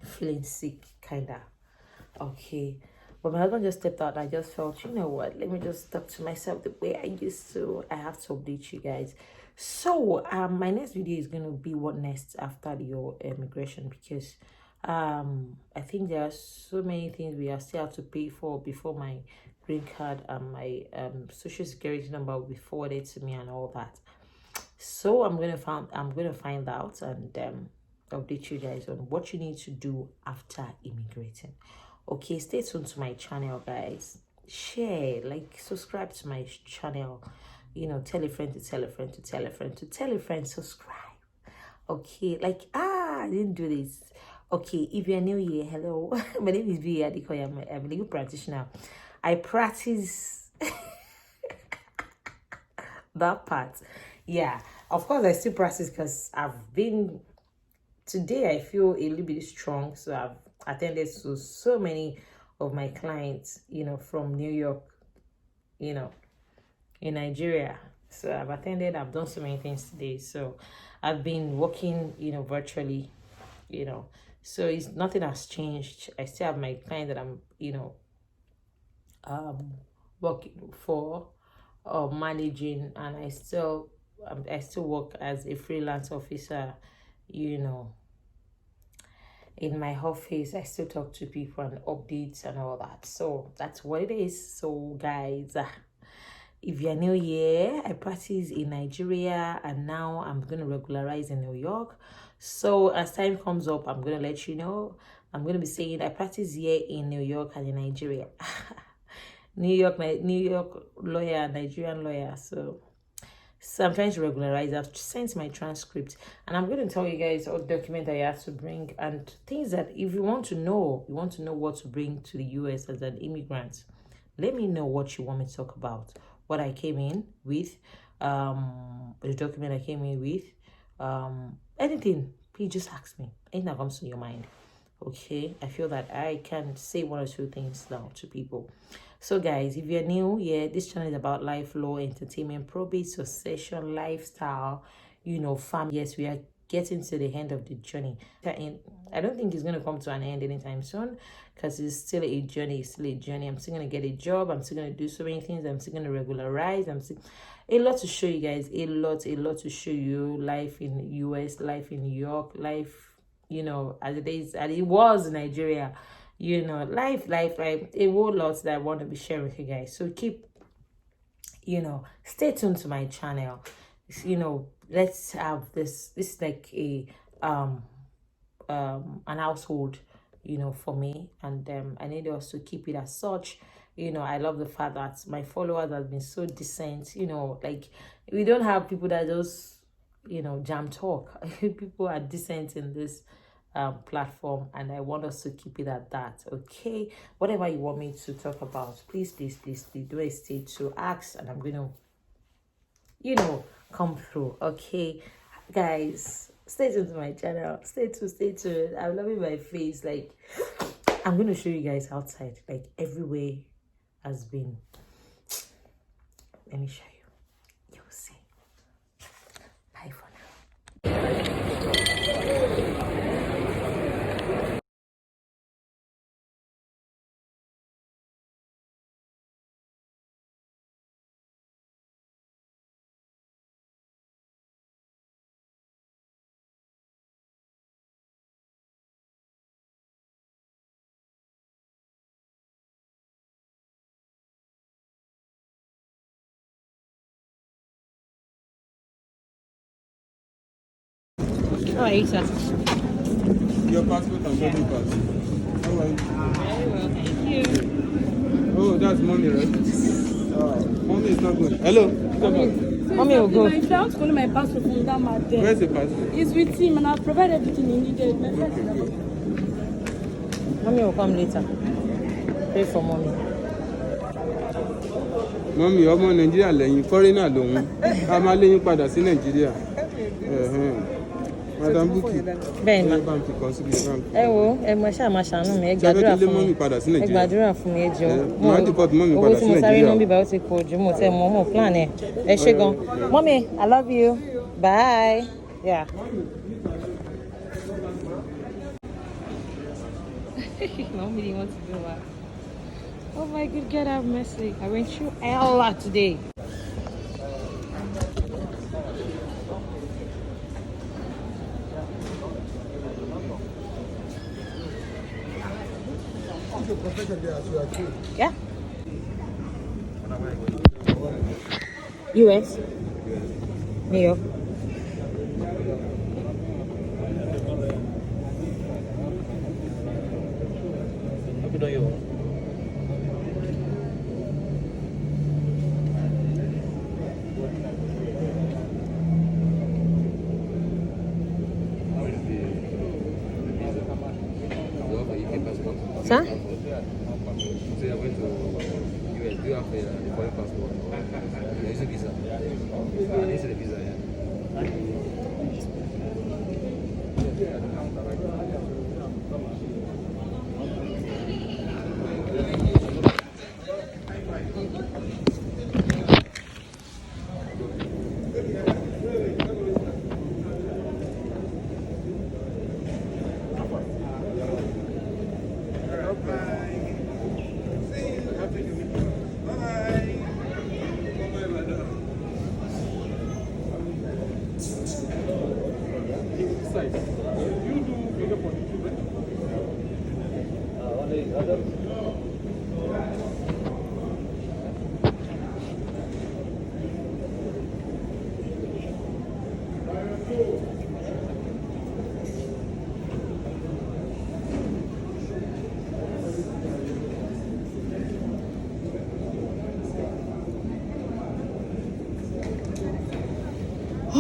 feeling sick, kind of. Okay. But my husband just stepped out. I just felt, you know what? Let me just talk to myself the way I used to. I have to update you guys. So, my next video is going to be what next after your immigration, because I think there are so many things we are still have to pay for before my green card and my social security number will be forwarded to me and all that. So I'm gonna find out and update you guys on what you need to do after immigrating. Okay, stay tuned to my channel, guys. Share, like, subscribe to my channel. Tell a friend to tell a friend to tell a friend to tell a friend. Subscribe. Okay, like, I didn't do this. Okay, if you're new here, hello. My name is B. Adikoya. I'm a legal practitioner. I practice that part. Yeah, of course, I still practice because today I feel a little bit strong. So I've attended to so many of my clients, from New York, in Nigeria. So I've done so many things today. So I've been working, virtually, so nothing has changed. I still have my client that I'm, working for. managing, and I still work as a freelance officer, you know, in my office. I still talk to people and updates and all that. So that's what it is. So guys, if you're new here, I practice in Nigeria and now I'm going to regularize in New York. So as time comes up, I'm going to let you know. I'm going to be saying I practice here in New York and in Nigeria. New York lawyer, Nigerian lawyer. So I'm trying to regularize. I've sent my transcript and I'm going to tell you guys all document that you have to bring and things that if you want to know what to bring to the US as an immigrant. Let me know what you want me to talk about. What I came in with, the document I came in with, anything. Please just ask me. Anything that comes to your mind. Okay, I feel that I can say one or two things now to people. So guys, if you're new, this channel is about life, law, entertainment, probate, succession, lifestyle, family. Yes, we are getting to the end of the journey. And I don't think it's going to come to an end anytime soon because it's still a journey. I'm still going to get a job. I'm still going to do so many things. I'm still going to regularize. A lot to show you guys. A lot to show you. Life in the US, life in New York, life, as it was in Nigeria. Life, a whole lot that I want to be sharing with you guys. So keep, stay tuned to my channel. Let's have this is like a an household, for me, and I need us to keep it as such. I love the fact that my followers have been so decent. Like we don't have people that just jam talk. People are decent in this platform, and I want us to keep it at that. Okay, whatever you want me to talk about, please do hesitate to ask, and I'm gonna come through. Okay guys, stay tuned to my channel. Stay tuned. I'm loving my face. Like I'm gonna show you guys outside. Like everywhere has been, let me show you. You'll see. Bye for now. How are you, sir? Your passport and boarding pass. How are you? Very well, thank you. Oh, that's mommy, right? Mommy is not good. Hello, come on. Mommy will go. If I want to collect my passport from that man there, Where's the passport? it's with him and I'll provide everything he needed. Okay. Mommy will come later. Pray for mommy. Mommy, ọmọ Nàìjíríà lẹ́yìn foreigner lòun. A máa léyìn padà sí Nàìjíríà. Madam Buki. Bẹ́ẹ̀ ni. Ẹ wo, ẹ mọ ṣáà máa ṣàánú mi, ẹ gbàdúrà fún mi. Ẹ gbàdúrà fún mi, ẹ jọ̀ọ́. Owó tí mo sáré náà bíbá ó ti pọ̀ jù, mo tẹ mọ́ plan ẹ̀. Ẹ ṣé gan. Mommy, I love you. Bye. Yeah. Mommy didn't want to do that. Oh my good God, have mercy. I went through a lot today. Yeah. US. New York. Sir? I went to US. Do you have a foreign passport? Yeah, it's a visa. It's a visa, yeah.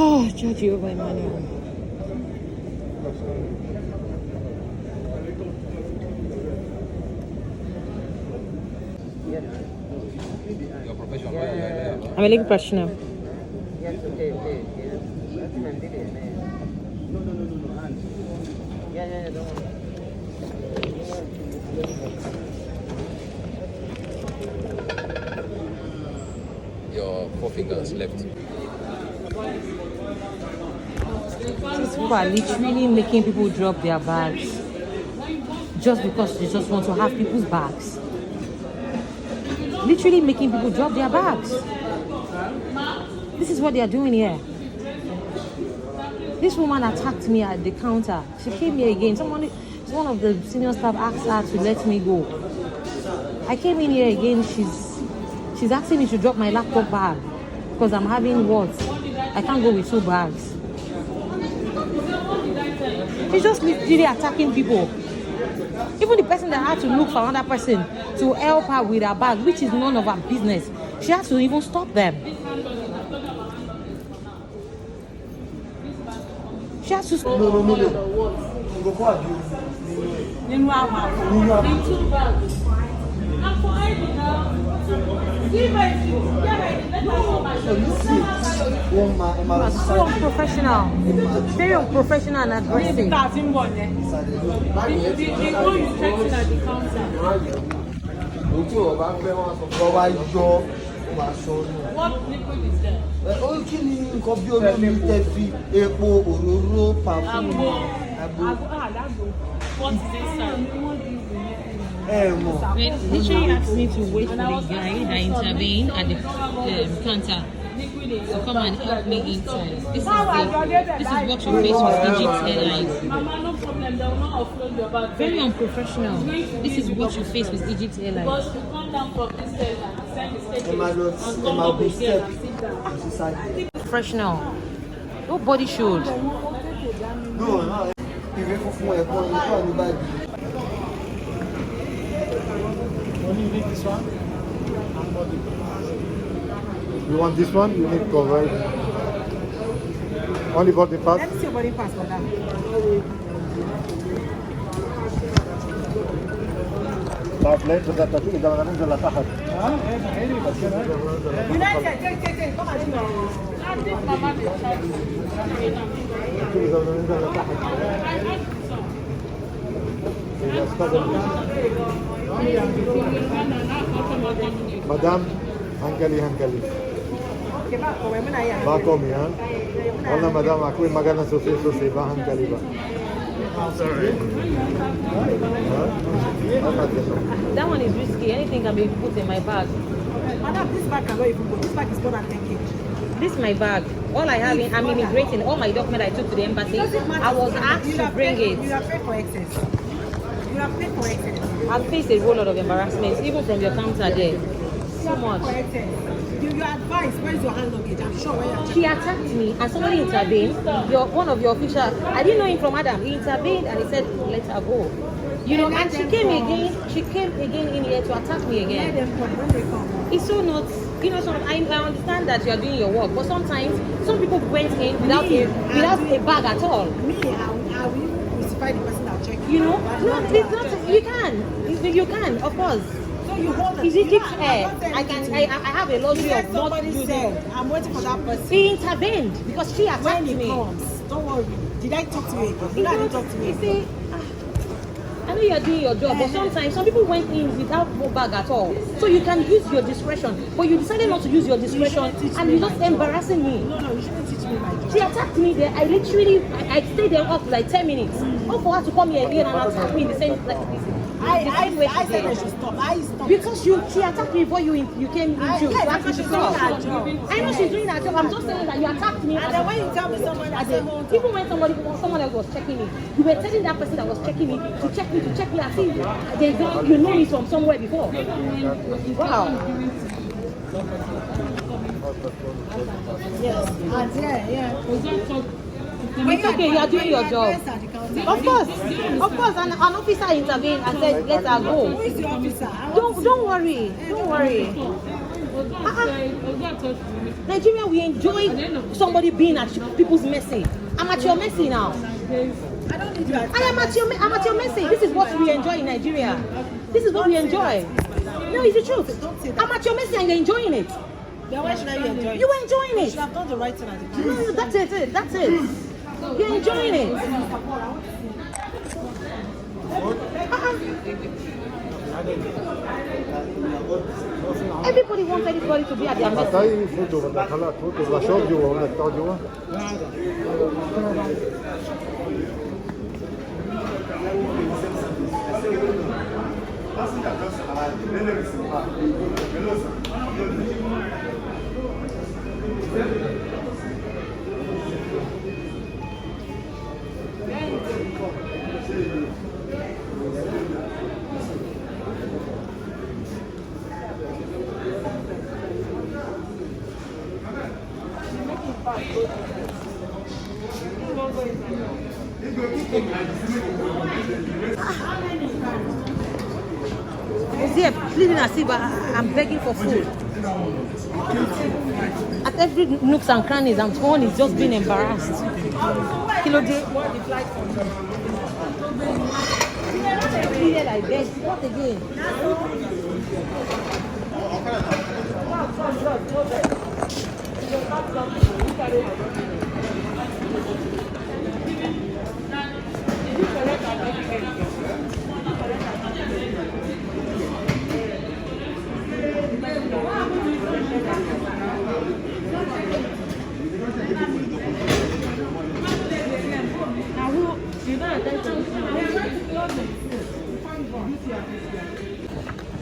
Oh, Jehovah Emmanuel. Your profession, yeah. I'm a legal professional. Yes, okay. That's my video. No. Yeah, don't worry. Your 4 fingers left. These people are literally making people drop their bags just because they just want to have people's bags. Literally making people drop their bags. This is what they are doing here. This woman attacked me at the counter. She came here again. One of the senior staff asked her to let me go. I came in here again. She's asking me to drop my laptop bag because I'm having what? I can't go with 2 bags. She's just literally attacking people. Even the person that had to look for another person to help her with her bag, which is none of her business, she had to even stop them. She has to stop. So unprofessional. Very unprofessional and aggressive. What liquid is that? What is inside? Literally asked me to wait for the guy that intervened at the counter to come and help me inside. This is what you face with Egypt Airlines. Mama, no problem. They will not offload your bag. Very unprofessional. This is what you face with Egypt Airlines. Because you come down from this stage and send the stage and come up again and sit down. Professional. Nobody should. No. You want this one? You need cover. Only boarding pass? Let me see your boarding pass, madam. Pamphlet, تتأكد إذا ما ننزل لتحت. United, come and إذا ما ننزل لتحت. إذا استخدم. Madam, hankali. Ba komi, ha? Wala madam, ako yung magana susi ba hankali ba? Sorry. That one is risky. Anything can be put in my bag. Madam, this bag cannot even go. This bag is more than 10 kg. This is my bag. All I have, I'm immigrating. All my documents I took to the embassy, I was asked to bring it. You have paid for excess. You have paid for excess. I've faced a whole lot of embarrassment, even from your counter there. So much. For excess. You advise, where is your hand luggage? I'm sure where you're She attacked me and somebody intervened. One of your officials, I didn't know him from Adam. He intervened and he said, let her go. You know, and she came again in here to attack me Let again. them come when they come. It's so not, I understand that you are doing your work, but sometimes some people went in without a bag at all. Me, I will crucify the person that checked. You know, no, it's not. You can, of course. So you hold Is Egypt Air? I I have a luxury of not somebody using. said, I'm waiting for that person. He intervened because she attacked When he me. comes, don't worry. Did I talk to you again? You know I didn't talk to you You again. see, I know you are doing your job, but sometimes some people went in without no bag at all. So you can use your discretion, but you decided not to use your discretion, and you're just embarrassing me. No, you shouldn't teach me my job. She attacked me there. I stayed there up like 10 minutes. All for her to come here again and attack me in the same like this. I said I should stop. I stopped. Because she attacked me before you came into. Yes, because she's doing her job. I know she's doing her job. I'm just saying that you attacked me. And then when you tell me someone, I say, hold on. Even when someone else was checking me, you were telling that person that was checking me to check me as if you know me from somewhere before. Wow. Yes. And yeah. It's okay, you are doing your job. Of course, an officer intervened and said, let her Who go. is the officer? Don't worry. Nigeria, we enjoy somebody being at people's mercy. I'm at your mercy now. I don't need you. I'm at your mercy. This is what we enjoy in Nigeria. This is what we enjoy. No, it's the truth. I'm at your mercy and you're enjoying it. Then why should I be enjoying it? You are enjoying You it. should have done the right thing at the time. No, that's it. That's it. You're enjoying it. Everybody wants everybody to be at their mercy. מתי פוטו? בהתחלה פוטו, לשוב ג'ובה, לקטור ג'ובה? Yeah, please, Nasiba, I'm begging for food. At every nooks and crannies, I'm phone is just being embarrassed. Kilo day. Here like this. What again?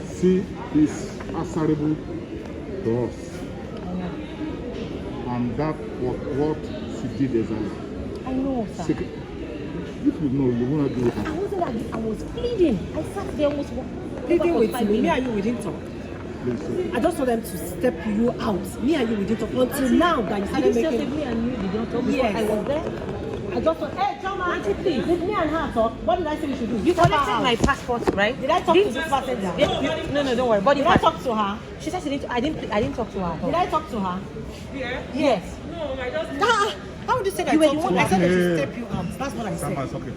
See, is answerable to us. And that was what she did exactly. I know, sir. If you know, you want to do it. I wasn't like I was pleading. I sat there almost Pleading with 5 me. Me minutes. and you, we didn't talk. I just want them to step you out. Me and you, we didn't talk. Until now that you started Did you just say making... me and you did not talk before Yes. I was there? I just thought, hey, Choma, Auntie, please. did me and her talk? What did I say we should do? You collected my passport, right? Did I talk to this passenger? No, don't worry. Body Did I pass. talk to her? She said she didn't. I didn't talk to her. At all. Did I talk to her? Yes. How would you say that You I were the talked to one her? I said they should Yeah. step you out. That's what I said. It's okay.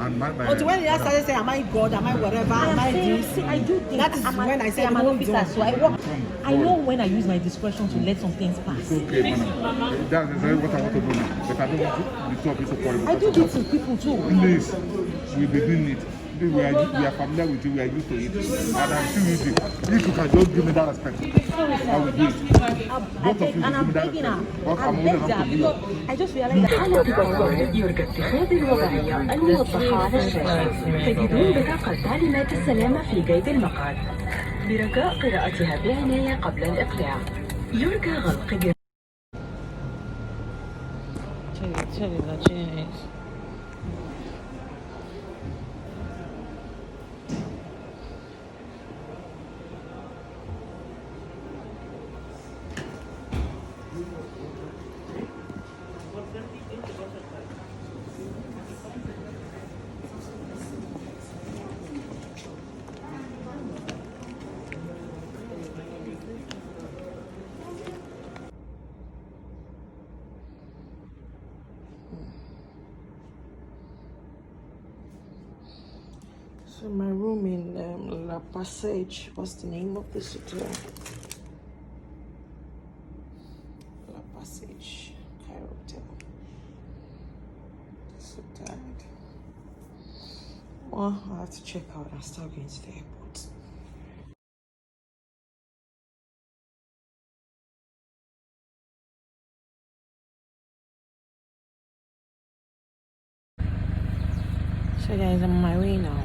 And my Until when I started saying, am I God, am I whatever, I am I am saying, this? see, I do think That is when I said I'm an hold officer, on. so I work. I know when I use my discretion to let some things pass. okay, man. That's exactly what I want to do now. But I don't want to be so horrible. I do this to people too. Please, we'll be doing it. We are familiar with you, we are used to it. And I'm still using it. If you can just give me that respect, I will do it. Both of you And give I'm me that begging her. respect. Because I'm I'm begging willing her to do it. because I just realized that حالة التصوير يرجى اتخاذ الوضعية الموضحة على الشاشة. تجدون بطاقة تعليمات السلامة في جيب المقعد. برجاء قراءتها بعناية قبل الإقلاع. يرجى غلق جهاز. So my room in La Passage. What's the name of this hotel? La Passage, Cairo Hotel. So tired. Well, I have to check out and start going to the airport. So guys, I'm on my way now.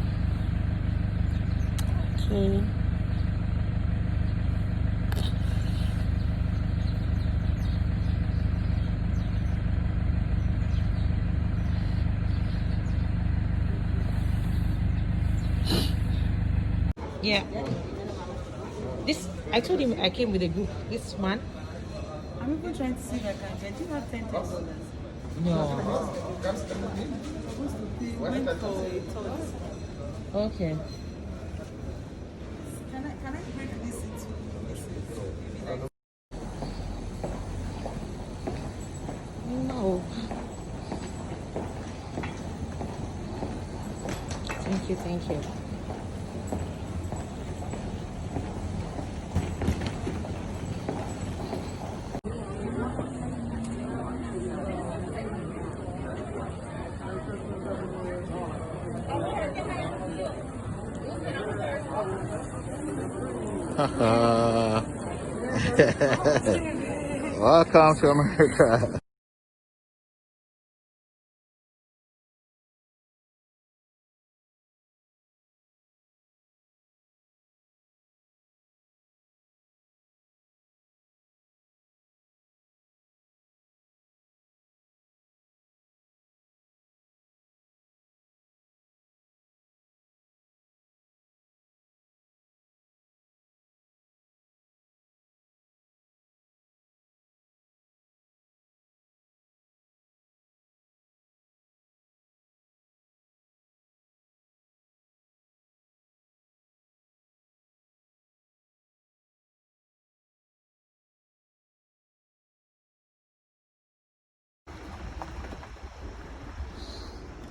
Okay. Yeah. This, I told him I came with a group. This man. I'm even trying to see if I can get. Do you have $10? No. Went for a tour. Okay. Can I break this into pieces? Thank you, thank you. Welcome to America.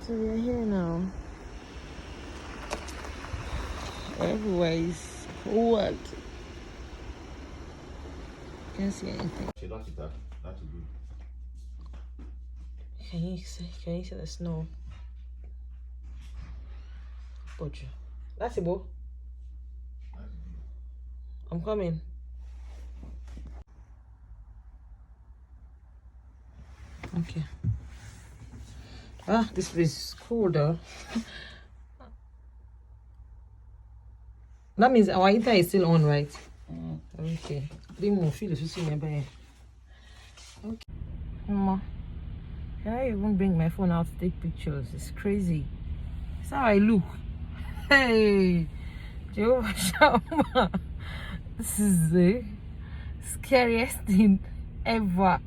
So we are here now. Everywhere is cold. Can't see anything. Can you see the snow? Bojo. That's it, Bo. I'm coming. Okay. Ah, this place is cool though. That means our heater is still on, right? Okay. Didn't move. Feel the nearby. Okay. Mama, can I even bring my phone out to take pictures? It's crazy. That's how I look. Hey, Jehovah Shammah. This is the scariest thing ever.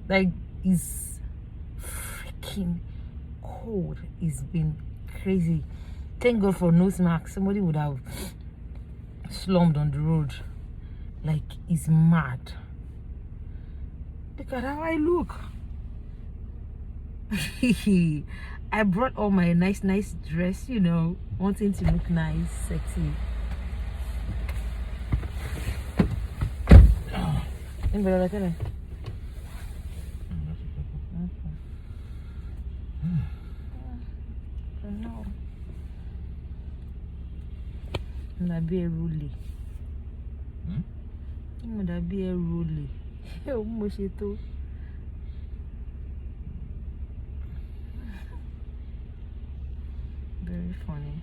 Like, it's freaking cold. It's been crazy. Thank God for nose mask. Somebody would have slumped on the road. Like, it's mad. Look at how I look. I brought all my nice dress, you know, wanting to look nice, sexy. No. That be a ruly. That be a ruly. Very funny.